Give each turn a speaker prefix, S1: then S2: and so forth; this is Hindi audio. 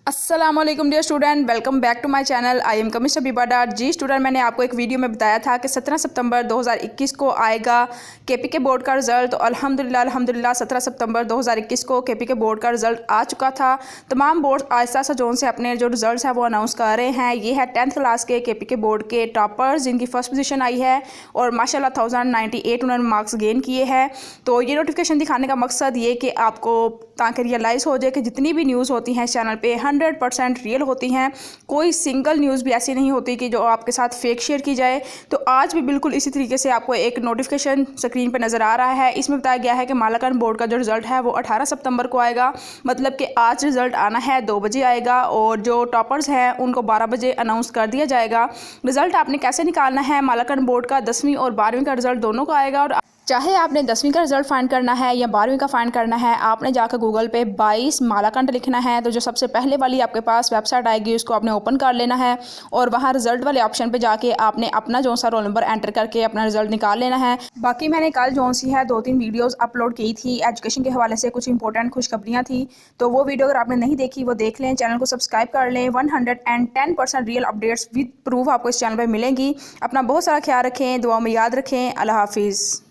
S1: अस्सलामुअलैकुम dear student, welcome back to my channel. I am chemist Habiba. जी स्टूडेंट, मैंने आपको एक वीडियो में बताया था कि 17 सितंबर 2021 को आएगा केपीके बोर्ड का रिज़ल्ट। तो अल्हम्दुलिल्लाह 17 सितंबर 2021 को केपीके बोर्ड का रिज़ल्ट आ चुका था। तमाम बोर्ड एहसास जोन से अपने जो रिज़ल्ट है वो अनाउंस कर रहे हैं। ये है 10th क्लास के केपीके बोर्ड के टॉपर्स जिनकी फर्स्ट पोजीशन आई है और माशाल्लाह 1098 उन्होंने मार्क्स गेन किए हैं। तो ये नोटिफिकेशन दिखाने का मकसद ये कि आपको ताकि रियलाइज़ हो जाए कि जितनी भी न्यूज़ होती हैं इस चैनल पे 100% रियल होती हैं। कोई सिंगल न्यूज़ भी ऐसी नहीं होती कि जो आपके साथ फेक शेयर की जाए। तो आज भी बिल्कुल इसी तरीके से आपको एक नोटिफिकेशन स्क्रीन पे नज़र आ रहा है। इसमें बताया गया है कि मालाकान बोर्ड का जो रिज़ल्ट है वो 18 सितंबर को आएगा। मतलब कि आज रिज़ल्ट आना है 2 बजे आएगा और जो टॉपर्स हैं उनको 12 बजे अनाउंस कर दिया जाएगा। रिज़ल्ट आपने कैसे निकालना है, मालाकान बोर्ड का 10वीं और 12वीं का रिज़ल्ट दोनों का आएगा। और चाहे आपने 10वीं का रिज़ल्ट फाइंड करना है या 12वीं का फाइंड करना है, आपने जाकर गूगल पे 22 मालाकांड लिखना है। तो जो सबसे पहले वाली आपके पास वेबसाइट आएगी उसको आपने ओपन कर लेना है और वहाँ रिज़ल्ट वाले ऑप्शन पे जाके आपने अपना जो सा रोल नंबर एंटर करके अपना रिज़ल्ट निकाल लेना है। बाकी मैंने कल जो सी है 2-3 वीडियोज़ अपलोड की थी एजुकेशन के हवाले से, कुछ इंपॉर्टेंट खुशखबरियाँ थी। तो वो वीडियो अगर आपने नहीं देखी वो देख लें, चैनल को सब्सक्राइब कर लें। 110% रियल अपडेट्स विद प्रूफ आपको इस चैनल पर मिलेंगी। अपना बहुत सारा ख्याल रखें, दुआ में याद रखें। अल्लाह हाफिज़।